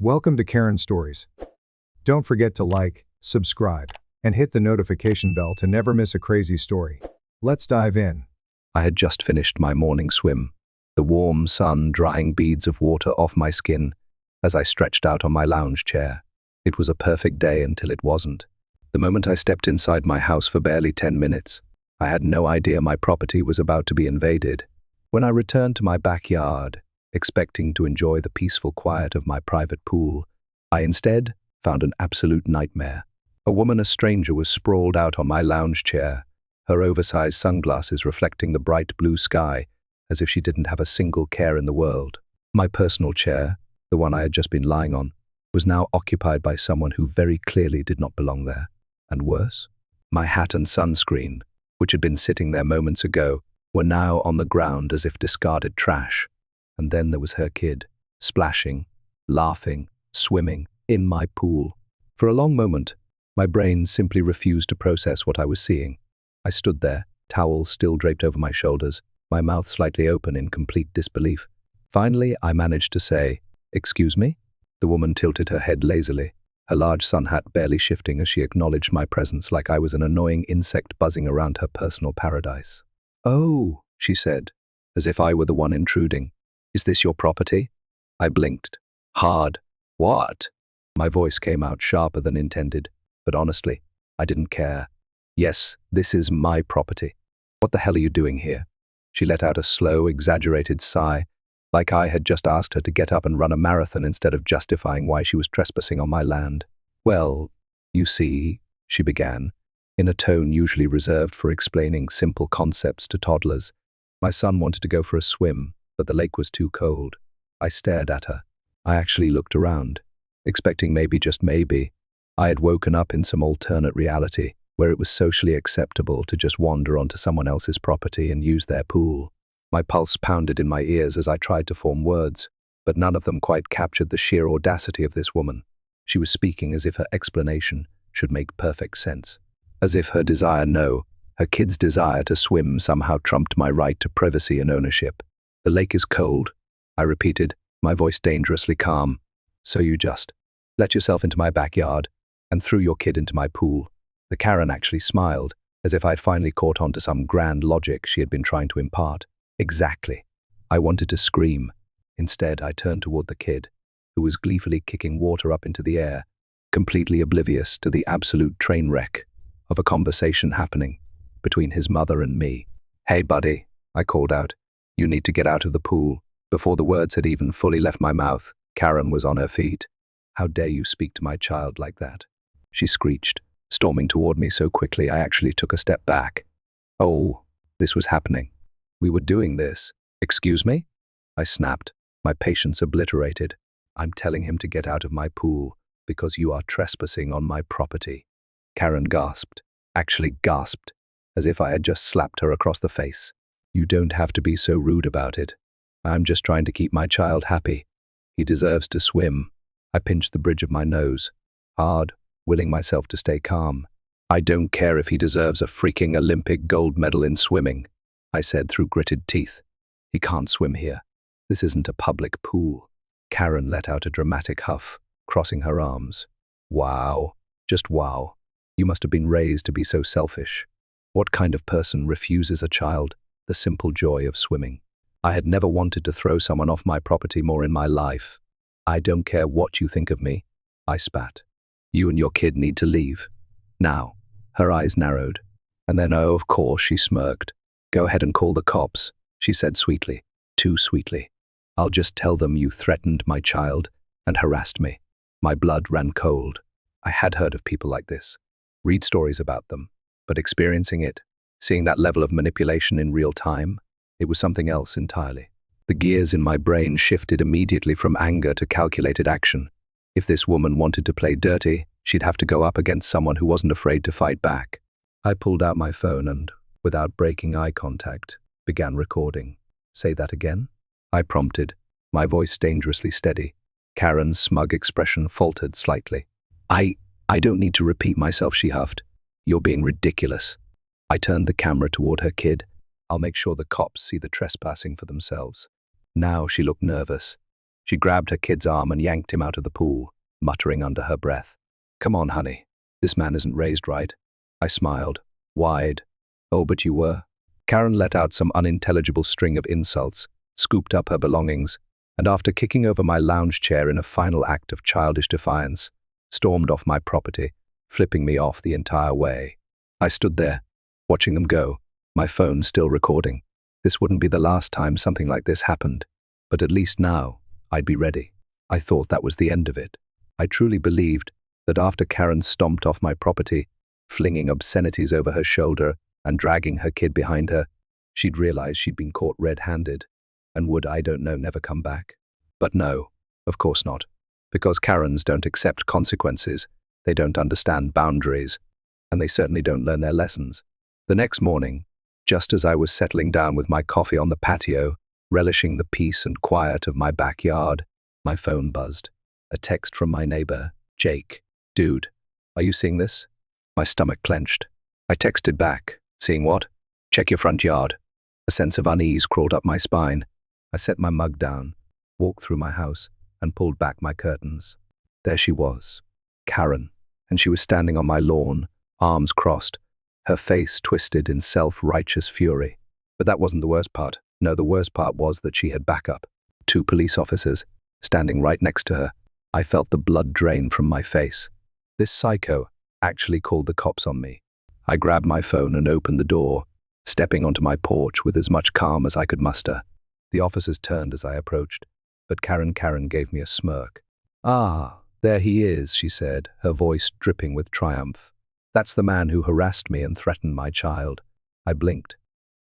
Welcome to Karen Stories. Don't forget to like, subscribe, and hit the notification bell to never miss a crazy story. Let's dive in. I had just finished my morning swim, the warm sun drying beads of water off my skin as I stretched out on my lounge chair. It was a perfect day until it wasn't. The moment I stepped inside my house for barely 10 minutes, I had no idea my property was about to be invaded. When I returned to my backyard, expecting to enjoy the peaceful quiet of my private pool, I instead found an absolute nightmare. A woman, a stranger, was sprawled out on my lounge chair, her oversized sunglasses reflecting the bright blue sky as if she didn't have a single care in the world. My personal chair, the one I had just been lying on, was now occupied by someone who very clearly did not belong there. And worse, my hat and sunscreen, which had been sitting there moments ago, were now on the ground as if discarded trash. And then there was her kid, splashing, laughing, swimming in my pool. For a long moment, my brain simply refused to process what I was seeing. I stood there, towels still draped over my shoulders, my mouth slightly open in complete disbelief. Finally, I managed to say, "Excuse me?" The woman tilted her head lazily, her large sun hat barely shifting as she acknowledged my presence like I was an annoying insect buzzing around her personal paradise. "Oh," she said, as if I were the one intruding. "Is this your property?" I blinked. Hard. "What?" My voice came out sharper than intended, but honestly, I didn't care. "Yes, this is my property. What the hell are you doing here?" She let out a slow, exaggerated sigh, like I had just asked her to get up and run a marathon instead of justifying why she was trespassing on my land. "Well, you see," she began, in a tone usually reserved for explaining simple concepts to toddlers. "My son wanted to go for a swim, but the lake was too cold." I stared at her. I actually looked around, expecting maybe, just maybe, I had woken up in some alternate reality where it was socially acceptable to just wander onto someone else's property and use their pool. My pulse pounded in my ears as I tried to form words, but none of them quite captured the sheer audacity of this woman. She was speaking as if her explanation should make perfect sense. As if her her kid's desire to swim somehow trumped my right to privacy and ownership. "The lake is cold," I repeated, my voice dangerously calm. "So you just let yourself into my backyard and threw your kid into my pool." The Karen actually smiled, as if I'd finally caught on to some grand logic she had been trying to impart. "Exactly." I wanted to scream. Instead, I turned toward the kid, who was gleefully kicking water up into the air, completely oblivious to the absolute train wreck of a conversation happening between his mother and me. "Hey, buddy," I called out. "You need to get out of the pool." Before the words had even fully left my mouth, Karen was on her feet. "How dare you speak to my child like that?" she screeched, storming toward me so quickly I actually took a step back. Oh, this was happening. We were doing this. "Excuse me?" I snapped, my patience obliterated. "I'm telling him to get out of my pool because you are trespassing on my property." Karen gasped, actually gasped, as if I had just slapped her across the face. "You don't have to be so rude about it. I'm just trying to keep my child happy. He deserves to swim." I pinched the bridge of my nose, hard, willing myself to stay calm. "I don't care if he deserves a freaking Olympic gold medal in swimming," I said through gritted teeth. "He can't swim here. This isn't a public pool." Karen let out a dramatic huff, crossing her arms. "Wow, just wow. You must have been raised to be so selfish. What kind of person refuses a child the simple joy of swimming?" I had never wanted to throw someone off my property more in my life. "I don't care what you think of me," I spat. "You and your kid need to leave. Now." Her eyes narrowed. And then, oh, of course, she smirked. "Go ahead and call the cops," she said sweetly, too sweetly. "I'll just tell them you threatened my child and harassed me." My blood ran cold. I had heard of people like this, read stories about them, but experiencing it, seeing that level of manipulation in real time, it was something else entirely. The gears in my brain shifted immediately from anger to calculated action. If this woman wanted to play dirty, she'd have to go up against someone who wasn't afraid to fight back. I pulled out my phone and, without breaking eye contact, began recording. "Say that again?" I prompted, my voice dangerously steady. Karen's smug expression faltered slightly. I don't need to repeat myself," she huffed. "You're being ridiculous." I turned the camera toward her kid. "I'll make sure the cops see the trespassing for themselves." Now she looked nervous, She grabbed her kid's arm and yanked him out of the pool, muttering under her breath, "Come on, honey. This man isn't raised right." I smiled, wide. "Oh, but you were." Karen let out some unintelligible string of insults, scooped up her belongings, and after kicking over my lounge chair in a final act of childish defiance, stormed off my property, flipping me off the entire way. I stood there, watching them go, my phone still recording. This wouldn't be the last time something like this happened, but at least now I'd be ready. I thought that was the end of it. I truly believed that after Karen stomped off my property, flinging obscenities over her shoulder and dragging her kid behind her, she'd realize she'd been caught red-handed and would, I don't know, never come back. But no, of course not, because Karens don't accept consequences, they don't understand boundaries, and they certainly don't learn their lessons. The next morning, just as I was settling down with my coffee on the patio, relishing the peace and quiet of my backyard, my phone buzzed. A text from my neighbor, Jake. "Dude, are you seeing this?" My stomach clenched. I texted back, "Seeing what?" "Check your front yard." A sense of unease crawled up my spine. I set my mug down, walked through my house, and pulled back my curtains. There she was, Karen, and she was standing on my lawn, arms crossed, her face twisted in self-righteous fury. But that wasn't the worst part. No, the worst part was that she had backup. 2 police officers, standing right next to her. I felt the blood drain from my face. This psycho actually called the cops on me. I grabbed my phone and opened the door, stepping onto my porch with as much calm as I could muster. The officers turned as I approached, but Karen gave me a smirk. "Ah, there he is," she said, her voice dripping with triumph. "That's the man who harassed me and threatened my child." I blinked.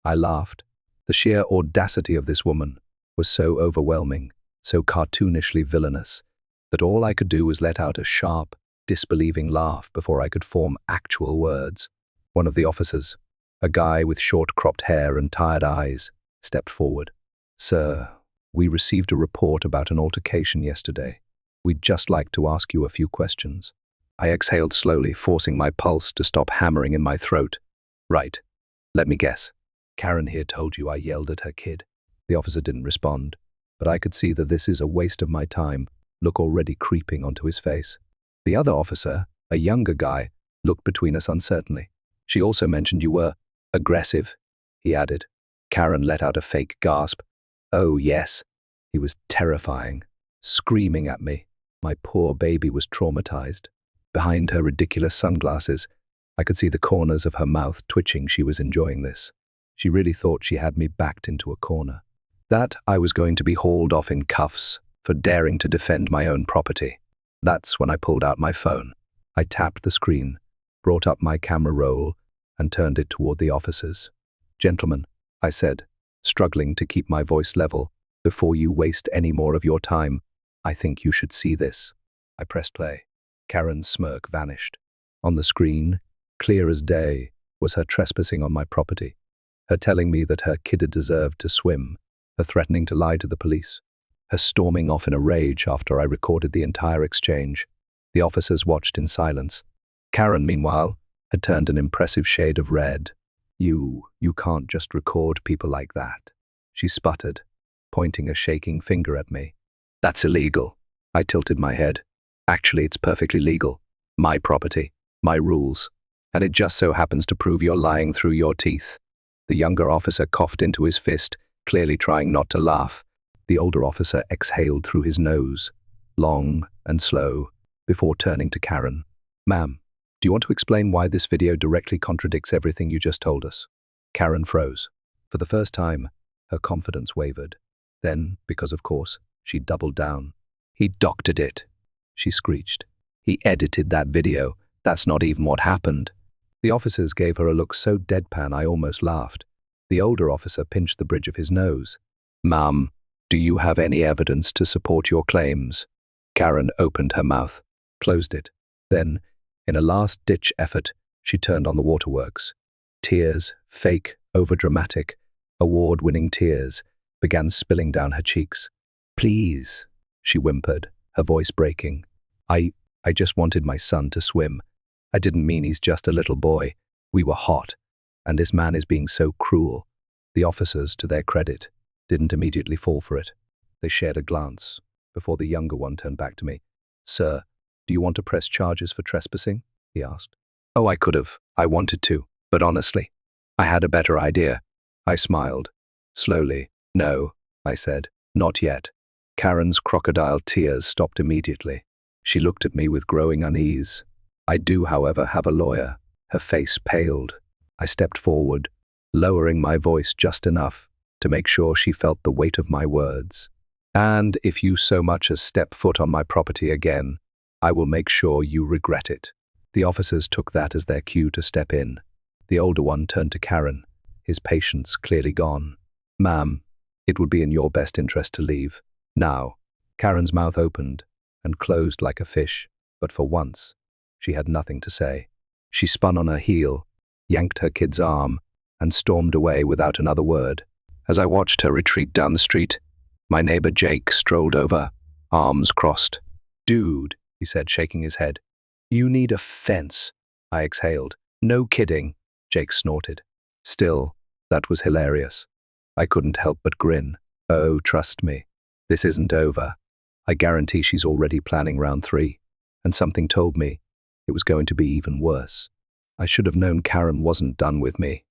I laughed. The sheer audacity of this woman was so overwhelming, so cartoonishly villainous, that all I could do was let out a sharp, disbelieving laugh before I could form actual words. One of the officers, a guy with short cropped hair and tired eyes, stepped forward. "Sir, we received a report about an altercation yesterday. We'd just like to ask you a few questions." I exhaled slowly, forcing my pulse to stop hammering in my throat. "Right. Let me guess. Karen here told you I yelled at her kid." The officer didn't respond, but I could see that this is a waste of my time, look already creeping onto his face. The other officer, a younger guy, looked between us uncertainly. "She also mentioned you were aggressive," he added. Karen let out a fake gasp. "Oh, yes." He was terrifying, screaming at me. My poor baby was traumatized. Behind her ridiculous sunglasses, I could see the corners of her mouth twitching. She was enjoying this. She really thought she had me backed into a corner. That I was going to be hauled off in cuffs for daring to defend my own property. That's when I pulled out my phone. I tapped the screen, brought up my camera roll, and turned it toward the officers. "Gentlemen," I said, struggling to keep my voice level, "before you waste any more of your time, I think you should see this." I pressed play. Karen's smirk vanished. On the screen, clear as day, was her trespassing on my property, her telling me that her kid had deserved to swim, her threatening to lie to the police, her storming off in a rage after I recorded the entire exchange. The officers watched in silence. Karen, meanwhile, had turned an impressive shade of red. You can't just record people like that," she sputtered, pointing a shaking finger at me. "That's illegal." I tilted my head. "Actually, it's perfectly legal. My property, my rules. And it just so happens to prove you're lying through your teeth." The younger officer coughed into his fist, clearly trying not to laugh. The older officer exhaled through his nose, long and slow, before turning to Karen. "Ma'am, do you want to explain why this video directly contradicts everything you just told us?" Karen froze. For the first time, her confidence wavered. Then, because of course, she doubled down. "He doctored it," she screeched. "He edited that video. That's not even what happened." The officers gave her a look so deadpan I almost laughed. The older officer pinched the bridge of his nose. "Ma'am, do you have any evidence to support your claims?" Karen opened her mouth, closed it. Then, in a last-ditch effort, she turned on the waterworks. Tears, fake, overdramatic, award-winning tears, began spilling down her cheeks. "Please," she whimpered, her voice breaking. I just wanted my son to swim. I didn't mean he's just a little boy. We were hot, and this man is being so cruel." The officers, to their credit, didn't immediately fall for it. They shared a glance, before the younger one turned back to me. "Sir, do you want to press charges for trespassing?" he asked. "Oh, I could have. I wanted to. But honestly, I had a better idea." I smiled. Slowly. "No," I said. "Not yet." Karen's crocodile tears stopped immediately. She looked at me with growing unease. "I do, however, have a lawyer." Her face paled. I stepped forward, lowering my voice just enough to make sure she felt the weight of my words. "And if you so much as step foot on my property again, I will make sure you regret it." The officers took that as their cue to step in. The older one turned to Karen, his patience clearly gone. "Ma'am, it would be in your best interest to leave now." Karen's mouth opened and closed like a fish, but for once, she had nothing to say. She spun on her heel, yanked her kid's arm, and stormed away without another word. As I watched her retreat down the street, my neighbor Jake strolled over, arms crossed. "Dude," he said, shaking his head. "You need a fence." I exhaled. "No kidding," Jake snorted. Still, that was hilarious. I couldn't help but grin. "Oh, trust me, this isn't over. I guarantee she's already planning round 3, and something told me it was going to be even worse. I should have known Karen wasn't done with me.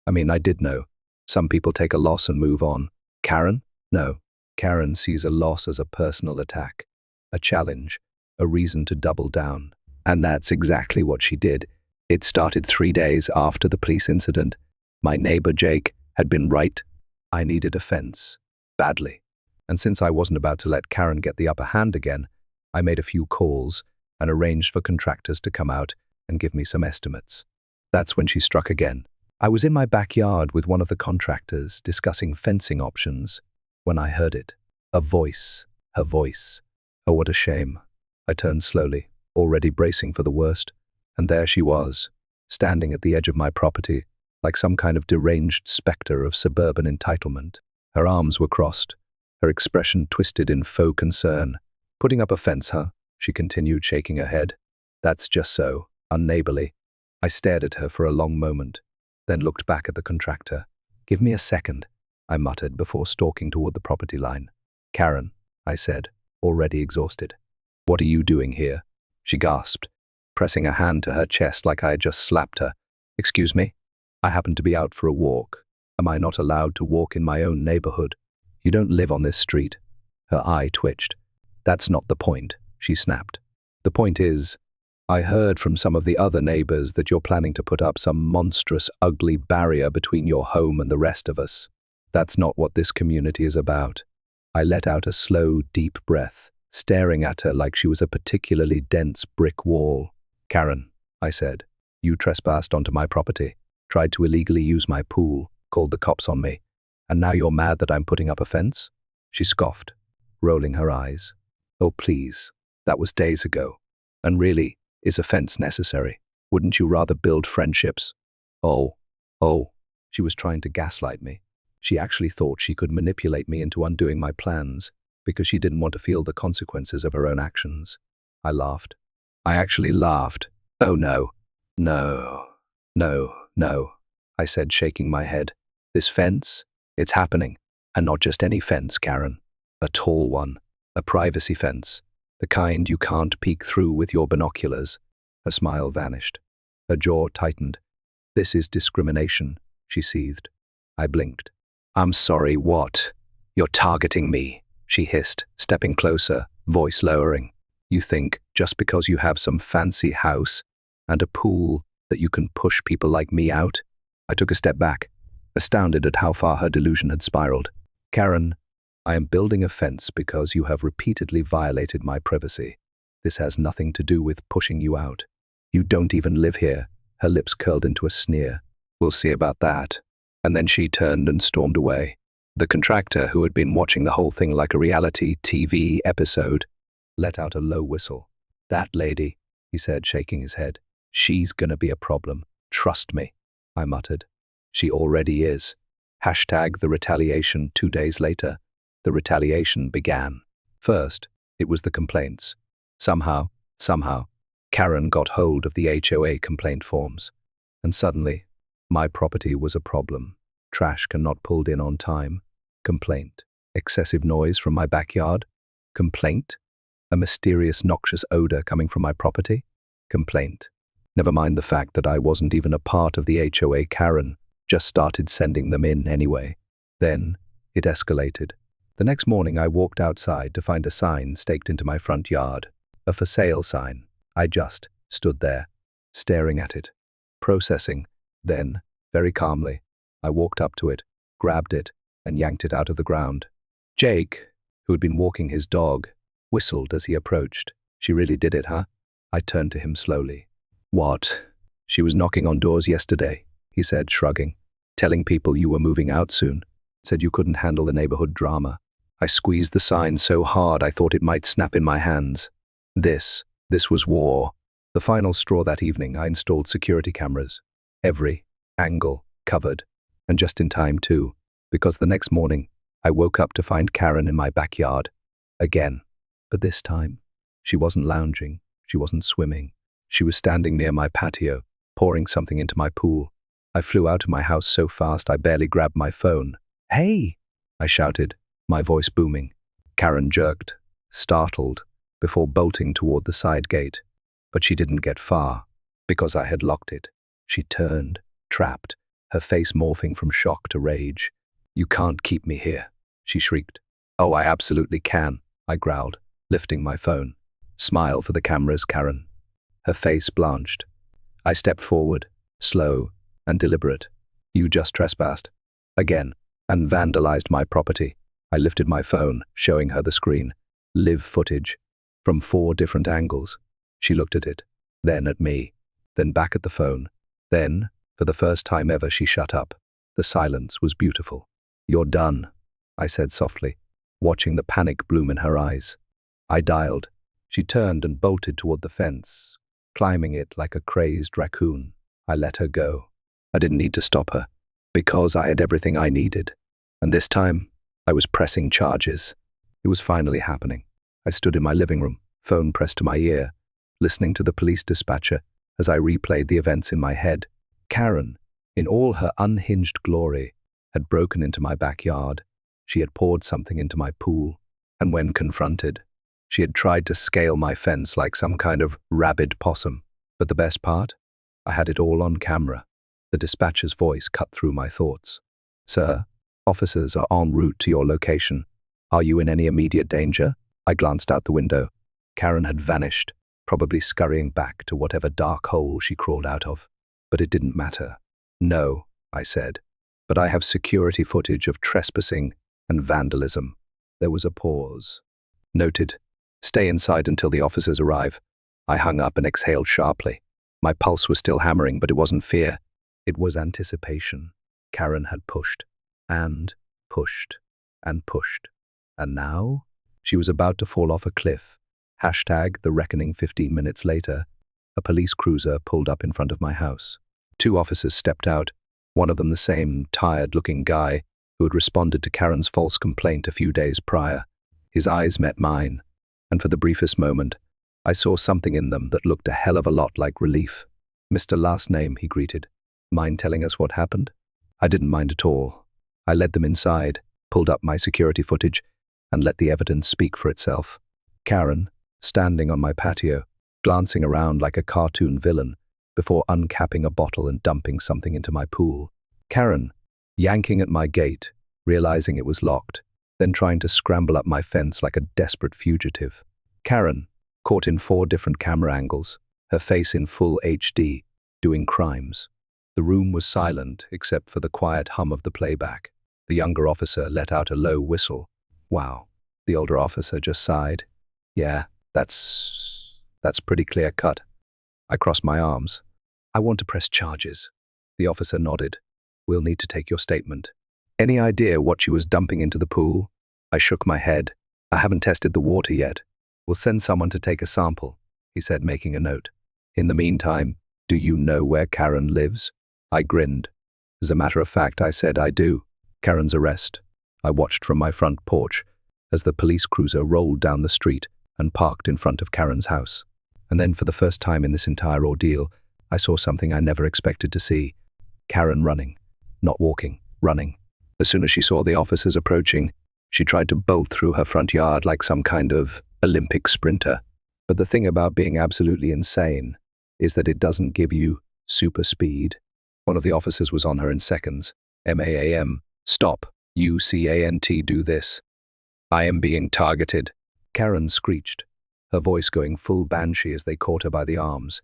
I mean, I did know. Some people take a loss and move on. Karen? No. Karen sees a loss as a personal attack, a challenge, a reason to double down. And that's exactly what she did. It started 3 days after the police incident. My neighbor Jake had been right. I needed a fence. Badly. And since I wasn't about to let Karen get the upper hand again, I made a few calls and arranged for contractors to come out and give me some estimates. That's when she struck again. I was in my backyard with one of the contractors discussing fencing options when I heard it. A voice. Her voice. Oh, what a shame. I turned slowly, already bracing for the worst, and there she was, standing at the edge of my property, like some kind of deranged spectre of suburban entitlement. Her arms were crossed, her expression twisted in faux concern. "Putting up a fence, huh?" she continued, shaking her head. "That's just so, unneighborly." I stared at her for a long moment, then looked back at the contractor. "Give me a second," I muttered before stalking toward the property line. "Karen," I said, already exhausted. "What are you doing here?" She gasped, pressing a hand to her chest like I had just slapped her. "Excuse me? I happen to be out for a walk. Am I not allowed to walk in my own neighborhood? You don't live on this street." Her eye twitched. "That's not the point," she snapped. "The point is, I heard from some of the other neighbors that you're planning to put up some monstrous, ugly barrier between your home and the rest of us. That's not what this community is about." I let out a slow, deep breath, staring at her like she was a particularly dense brick wall. "Karen," I said, "you trespassed onto my property, tried to illegally use my pool, called the cops on me, and now you're mad that I'm putting up a fence?" She scoffed, rolling her eyes. "Oh, please, that was days ago. And really, is a fence necessary? Wouldn't you rather build friendships?" Oh, she was trying to gaslight me. She actually thought she could manipulate me into undoing my plans because she didn't want to feel the consequences of her own actions. I laughed. I actually laughed. "Oh, no, no," I said, shaking my head. "This fence? It's happening. And not just any fence, Karen. A tall one. A privacy fence. The kind you can't peek through with your binoculars." Her smile vanished. Her jaw tightened. "This is discrimination," she seethed. I blinked. "I'm sorry, what?" "You're targeting me," she hissed, stepping closer, voice lowering. "You think, just because you have some fancy house and a pool, that you can push people like me out?" I took a step back, astounded at how far her delusion had spiraled. "Karen, I am building a fence because you have repeatedly violated my privacy. This has nothing to do with pushing you out. You don't even live here." Her lips curled into a sneer. "We'll see about that." And then she turned and stormed away. The contractor, who had been watching the whole thing like a reality TV episode, let out a low whistle. "That lady," he said, shaking his head. "She's gonna be a problem. Trust me," I muttered. "She already is." # the retaliation 2 days later. The retaliation began. First, it was the complaints. Somehow, Karen got hold of the HOA complaint forms. And suddenly, my property was a problem. Trash not pulled in on time. Complaint. Excessive noise from my backyard. Complaint? A mysterious noxious odor coming from my property? Complaint. Never mind the fact that I wasn't even a part of the HOA. Karen just started sending them in anyway. Then it escalated. The next morning I walked outside to find a sign staked into my front yard. A for sale sign. I just stood there, staring at it, processing. Then, very calmly, I walked up to it, grabbed it, and yanked it out of the ground. Jake, who had been walking his dog, whistled as he approached. She really did it, huh? I turned to him slowly. What? She was knocking on doors yesterday, he said, shrugging. Telling people you were moving out soon. Said you couldn't handle the neighborhood drama. I squeezed the sign so hard I thought it might snap in my hands. This was war. The final straw that evening, I installed security cameras. Every angle covered. And just in time too, because the next morning, I woke up to find Karen in my backyard. Again. But this time, she wasn't lounging. She wasn't swimming. She was standing near my patio, pouring something into my pool. I flew out of my house so fast I barely grabbed my phone. Hey! I shouted, my voice booming. Karen jerked, startled, before bolting toward the side gate. But she didn't get far, because I had locked it. She turned, trapped, her face morphing from shock to rage. You can't keep me here, she shrieked. Oh, I absolutely can, I growled, lifting my phone. Smile for the cameras, Karen. Her face blanched. I stepped forward, slow and deliberate. You just trespassed. Again, and vandalized my property. I lifted my phone, showing her the screen. Live footage. From 4 different angles. She looked at it, then at me, then back at the phone. Then, for the first time ever, she shut up. The silence was beautiful. You're done, I said softly, watching the panic bloom in her eyes. I dialed. She turned and bolted toward the fence, climbing it like a crazed raccoon. I let her go. I didn't need to stop her, because I had everything I needed. And this time, I was pressing charges. It was finally happening. I stood in my living room, phone pressed to my ear, listening to the police dispatcher as I replayed the events in my head. Karen, in all her unhinged glory, had broken into my backyard. She had poured something into my pool, and when confronted, she had tried to scale my fence like some kind of rabid possum. But the best part? I had it all on camera. The dispatcher's voice cut through my thoughts. Sir, officers are en route to your location. Are you in any immediate danger? I glanced out the window. Karen had vanished, probably scurrying back to whatever dark hole she crawled out of. But it didn't matter. No, I said, but I have security footage of trespassing and vandalism. There was a pause. Noted. Stay inside until the officers arrive. I hung up and exhaled sharply. My pulse was still hammering, but it wasn't fear. It was anticipation. Karen had pushed, and pushed, and pushed. And now, she was about to fall off a cliff. Hashtag the reckoning. 15 minutes later, a police cruiser pulled up in front of my house. 2 officers stepped out, one of them the same tired-looking guy who had responded to Karen's false complaint a few days prior. His eyes met mine, and for the briefest moment, I saw something in them that looked a hell of a lot like relief. Mr. Last Name, he greeted. Mind telling us what happened? I didn't mind at all. I led them inside, pulled up my security footage, and let the evidence speak for itself. Karen, standing on my patio, glancing around like a cartoon villain, before uncapping a bottle and dumping something into my pool. Karen, yanking at my gate, realizing it was locked, then trying to scramble up my fence like a desperate fugitive. Karen, caught in 4 different camera angles, her face in full HD, doing crimes. The room was silent except for the quiet hum of the playback. The younger officer let out a low whistle. Wow, the older officer just sighed. Yeah, that's pretty clear cut. I crossed my arms. I want to press charges. The officer nodded. We'll need to take your statement. Any idea what she was dumping into the pool? I shook my head. I haven't tested the water yet. We'll send someone to take a sample, he said, making a note. In the meantime, do you know where Karen lives? I grinned. As a matter of fact, I said I do. Karen's arrest. I watched from my front porch as the police cruiser rolled down the street and parked in front of Karen's house. And then for the first time in this entire ordeal, I saw something I never expected to see. Karen running. Not walking, running. As soon as she saw the officers approaching, She tried to bolt through her front yard like some kind of Olympic sprinter. But the thing about being absolutely insane is that it doesn't give you super speed. One of the officers was on her in seconds. MAAM, stop, UCANT, do this. I am being targeted. Karen screeched, her voice going full banshee as they caught her by the arms.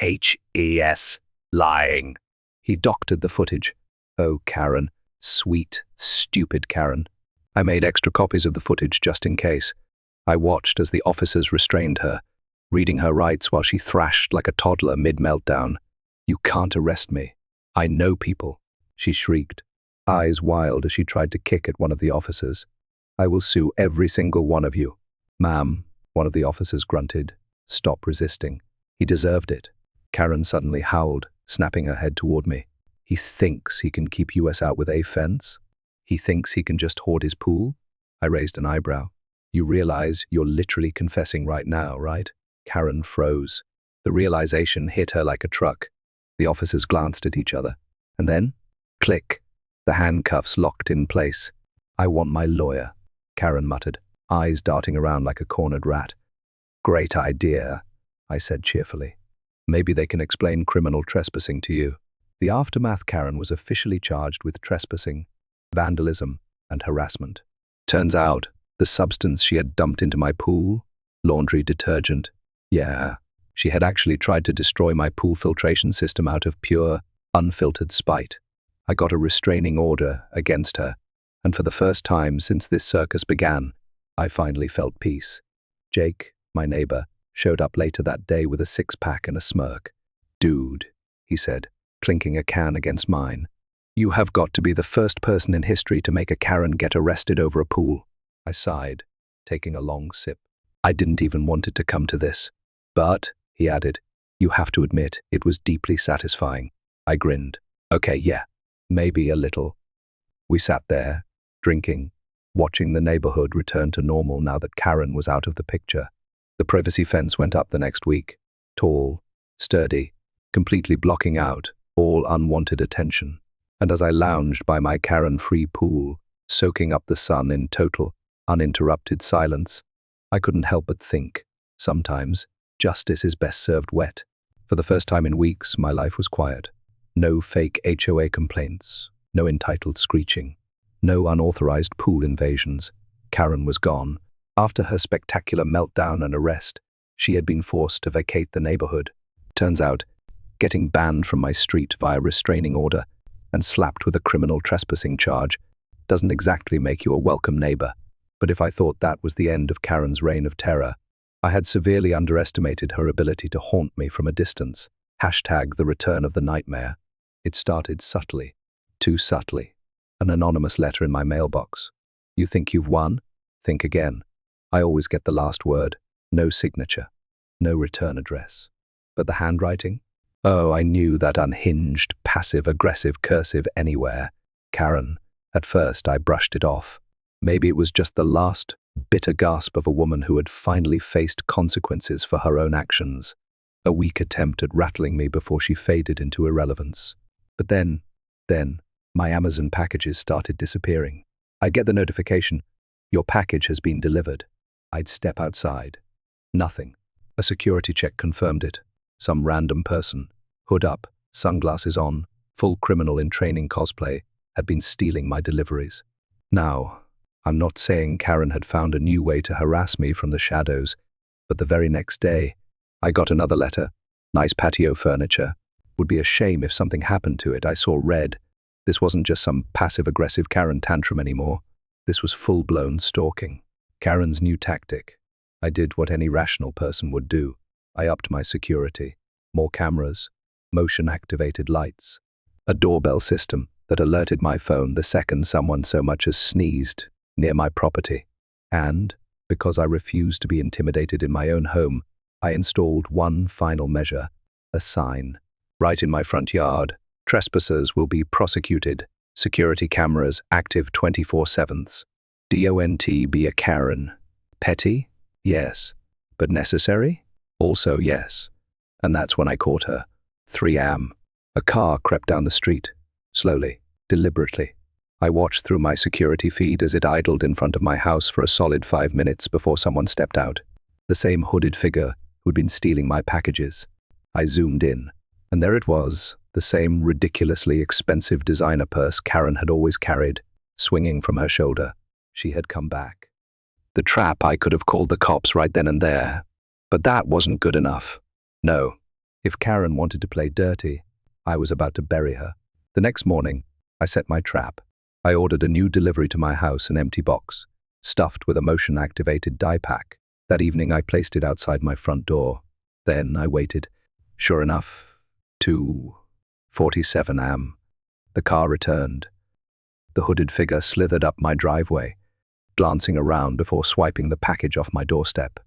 HES, lying. He doctored the footage. Oh, Karen. Sweet, stupid Karen. I made extra copies of the footage just in case. I watched as the officers restrained her, reading her rights while she thrashed like a toddler mid-meltdown. You can't arrest me. I know people, she shrieked, eyes wild as she tried to kick at one of the officers. I will sue every single one of you. Ma'am, one of the officers grunted. Stop resisting. He deserved it. Karen suddenly howled, snapping her head toward me. He thinks he can keep us out with a fence? He thinks he can just hoard his pool? I raised an eyebrow. You realize you're literally confessing right now, right? Karen froze. The realization hit her like a truck. The officers glanced at each other. And then, click, the handcuffs locked in place. I want my lawyer, Karen muttered, eyes darting around like a cornered rat. Great idea, I said cheerfully. Maybe they can explain criminal trespassing to you. The aftermath, Karen was officially charged with trespassing, vandalism, and harassment. Turns out, the substance she had dumped into my pool, laundry detergent. Yeah, she had actually tried to destroy my pool filtration system out of pure, unfiltered spite. I got a restraining order against her, and for the first time since this circus began, I finally felt peace. Jake, my neighbor, showed up later that day with a six-pack and a smirk. Dude, he said, clinking a can against mine. You have got to be the first person in history to make a Karen get arrested over a pool. I sighed, taking a long sip. I didn't even want it to come to this. But, he added, you have to admit it was deeply satisfying. I grinned. Okay, yeah, maybe a little. We sat there, drinking, watching the neighborhood return to normal now that Karen was out of the picture. The privacy fence went up the next week, tall, sturdy, completely blocking out all unwanted attention. And as I lounged by my Karen-free pool, soaking up the sun in total, uninterrupted silence, I couldn't help but think, sometimes, justice is best served wet. For the first time in weeks, my life was quiet. No fake HOA complaints, no entitled screeching, no unauthorized pool invasions. Karen was gone. After her spectacular meltdown and arrest, she had been forced to vacate the neighborhood. Turns out, getting banned from my street via restraining order and slapped with a criminal trespassing charge doesn't exactly make you a welcome neighbor. But if I thought that was the end of Karen's reign of terror, I had severely underestimated her ability to haunt me from a distance. Hashtag the return of the nightmare. It started subtly, too subtly. An anonymous letter in my mailbox. You think you've won? Think again. I always get the last word. No signature. No return address. But the handwriting? Oh, I knew that unhinged, passive-aggressive cursive anywhere. Karen. At first, I brushed it off. Maybe it was just the last, bitter gasp of a woman who had finally faced consequences for her own actions. A weak attempt at rattling me before she faded into irrelevance. But then, my Amazon packages started disappearing. I'd get the notification, your package has been delivered. I'd step outside. Nothing. A security check confirmed it. Some random person, hood up, sunglasses on, full criminal in training cosplay, had been stealing my deliveries. Now, I'm not saying Karen had found a new way to harass me from the shadows, but the very next day, I got another letter. Nice patio furniture. Would be a shame if something happened to it. I saw red. This wasn't just some passive-aggressive Karen tantrum anymore. This was full-blown stalking. Karen's new tactic. I did what any rational person would do. I upped my security. More cameras, motion-activated lights, a doorbell system that alerted my phone the second someone so much as sneezed near my property. And, because I refused to be intimidated in my own home, I installed one final measure, a sign. Right in my front yard, trespassers will be prosecuted. Security cameras active 24/7. DONT be a Karen. Petty? Yes. But necessary? Also yes. And that's when I caught her. 3 a.m. A car crept down the street. Slowly, deliberately. I watched through my security feed as it idled in front of my house for a solid 5 minutes before someone stepped out. The same hooded figure who'd been stealing my packages. I zoomed in, and there it was, the same ridiculously expensive designer purse Karen had always carried, swinging from her shoulder. She had come back. The trap. I could have called the cops right then and there, but that wasn't good enough. No, if Karen wanted to play dirty, I was about to bury her. The next morning, I set my trap. I ordered a new delivery to my house, an empty box, stuffed with a motion-activated dye pack. That evening, I placed it outside my front door. Then I waited. Sure enough, 2:47 am. The car returned. The hooded figure slithered up my driveway, glancing around before swiping the package off my doorstep.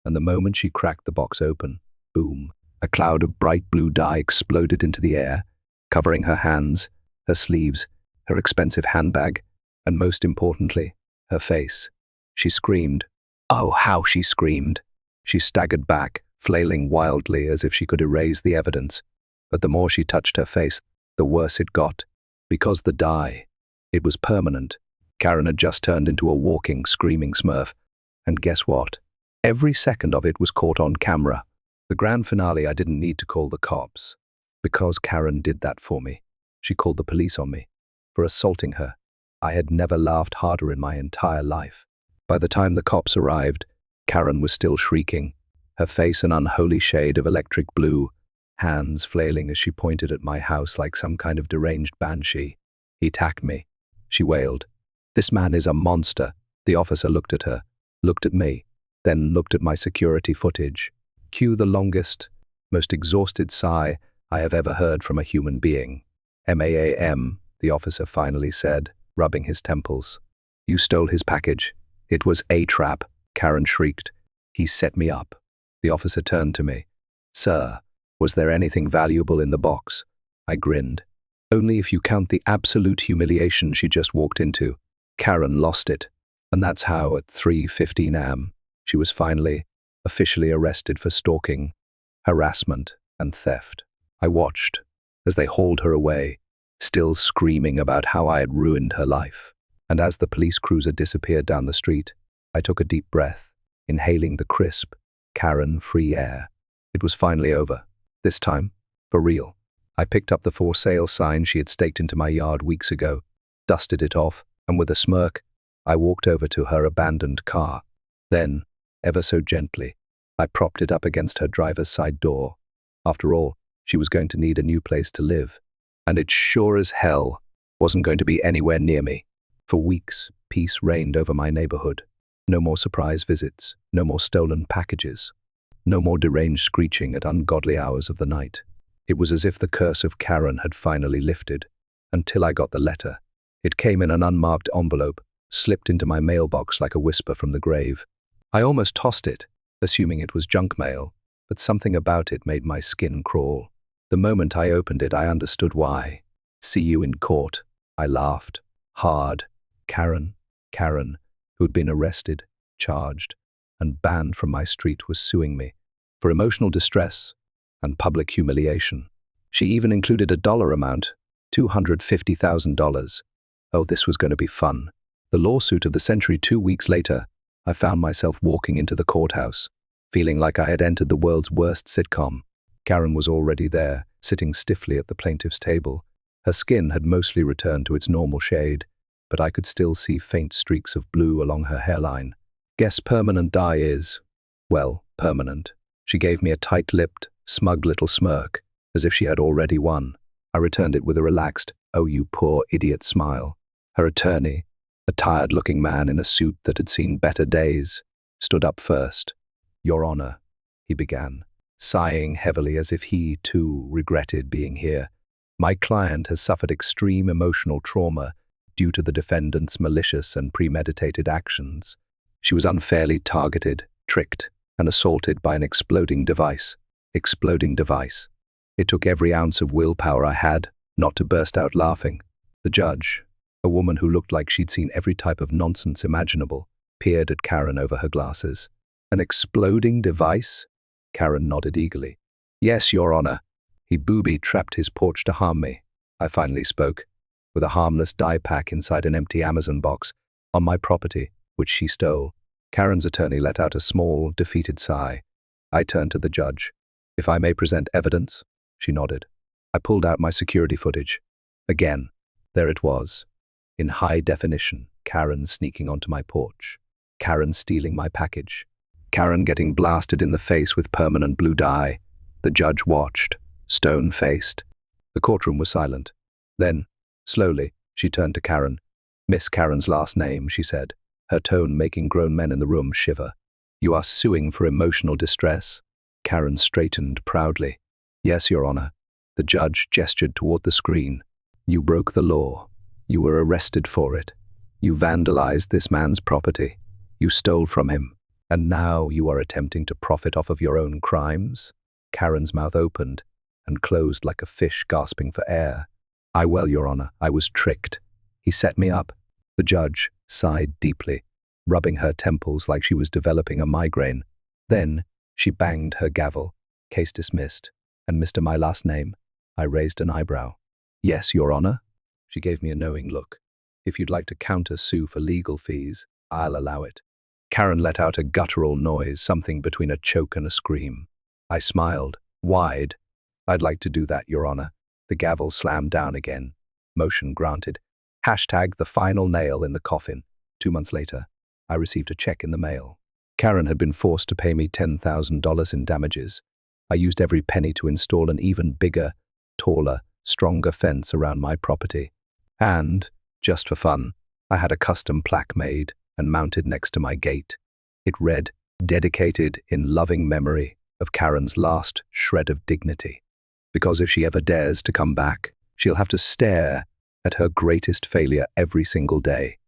And the moment she cracked the box open, boom, a cloud of bright blue dye exploded into the air, covering her hands, her sleeves, her expensive handbag, and most importantly, her face. She screamed. Oh, how she screamed! She staggered back, flailing wildly as if she could erase the evidence. But the more she touched her face, the worse it got. Because the dye, it was permanent. Karen had just turned into a walking, screaming Smurf. And guess what? Every second of it was caught on camera. The grand finale, I didn't need to call the cops. Because Karen did that for me. She called the police on me for assaulting her. I had never laughed harder in my entire life. By the time the cops arrived, Karen was still shrieking, her face an unholy shade of electric blue, hands flailing as she pointed at my house like some kind of deranged banshee. He attacked me, she wailed. This man is a monster. The officer looked at her, looked at me, then looked at my security footage. Cue the longest, most exhausted sigh I have ever heard from a human being. "MAAM, the officer finally said, rubbing his temples. You stole his package. It was a trap, Karen shrieked. He set me up. The officer turned to me. Sir, was there anything valuable in the box? I grinned. Only if you count the absolute humiliation she just walked into. Karen lost it. And that's how at 3:15 am, she was finally, officially arrested for stalking, harassment, and theft. I watched as they hauled her away, still screaming about how I had ruined her life. And as the police cruiser disappeared down the street, I took a deep breath, inhaling the crisp, Karen-free air. It was finally over. This time, for real. I picked up the for sale sign she had staked into my yard weeks ago, dusted it off, and with a smirk, I walked over to her abandoned car. Then, ever so gently, I propped it up against her driver's side door. After all, she was going to need a new place to live. And it sure as hell wasn't going to be anywhere near me. For weeks, peace reigned over my neighborhood. No more surprise visits, no more stolen packages, no more deranged screeching at ungodly hours of the night. It was as if the curse of Karen had finally lifted, until I got the letter. It came in an unmarked envelope, slipped into my mailbox like a whisper from the grave. I almost tossed it, assuming it was junk mail, but something about it made my skin crawl. The moment I opened it, I understood why. See you in court, I laughed. Hard. Karen, who'd been arrested, charged, and banned from my street, was suing me for emotional distress and public humiliation. She even included a dollar amount, $250,000. Oh, this was going to be fun. The lawsuit of the century. 2 weeks later, I found myself walking into the courthouse, feeling like I had entered the world's worst sitcom. Karen was already there, sitting stiffly at the plaintiff's table. Her skin had mostly returned to its normal shade, but I could still see faint streaks of blue along her hairline. Guess permanent dye is, well, permanent. She gave me a tight-lipped, smug little smirk, as if she had already won. I returned it with a relaxed, "Oh, you poor idiot" smile. Her attorney, a tired-looking man in a suit that had seen better days, stood up first. "Your Honor," he began, sighing heavily as if he, too, regretted being here. "My client has suffered extreme emotional trauma due to the defendant's malicious and premeditated actions. She was unfairly targeted, tricked, and assaulted by an exploding device. Exploding device. It took every ounce of willpower I had not to burst out laughing. The judge, a woman who looked like she'd seen every type of nonsense imaginable, peered at Karen over her glasses. An exploding device? Karen nodded eagerly. "Yes, Your Honor. He booby-trapped his porch to harm me." I finally spoke. with a harmless dye pack inside an empty Amazon box on my property, which she stole. Karen's attorney let out a small, defeated sigh. I turned to the judge. "If I may present evidence?" She nodded. I pulled out my security footage. Again, there it was. In high definition, Karen sneaking onto my porch. Karen stealing my package. Karen getting blasted in the face with permanent blue dye. The judge watched, stone-faced. The courtroom was silent. Then, slowly, she turned to Karen. "Miss Karen's last name," she said, her tone making grown men in the room shiver. "You are suing for emotional distress?" Karen straightened proudly. "Yes, Your Honor." The judge gestured toward the screen. "You broke the law. You were arrested for it. You vandalized this man's property. You stole from him. And now you are attempting to profit off of your own crimes?" Karen's mouth opened and closed like a fish gasping for air. Well, Your Honor, I was tricked. He set me up." The judge sighed deeply, rubbing her temples like she was developing a migraine. Then she banged her gavel. "Case dismissed. And Mr. My last name?" I raised an eyebrow. "Yes, Your Honor." She gave me a knowing look. "If you'd like to counter-sue for legal fees, I'll allow it." Karen let out a guttural noise, something between a choke and a scream. I smiled, wide. "I'd like to do that, Your Honor." The gavel slammed down again. Motion granted. Hashtag the final nail in the coffin. 2 months later, I received a check in the mail. Karen had been forced to pay me $10,000 in damages. I used every penny to install an even bigger, taller, stronger fence around my property. And, just for fun, I had a custom plaque made and mounted next to my gate. It read, "Dedicated in loving memory of Karen's last shred of dignity." Because if she ever dares to come back, she'll have to stare at her greatest failure every single day.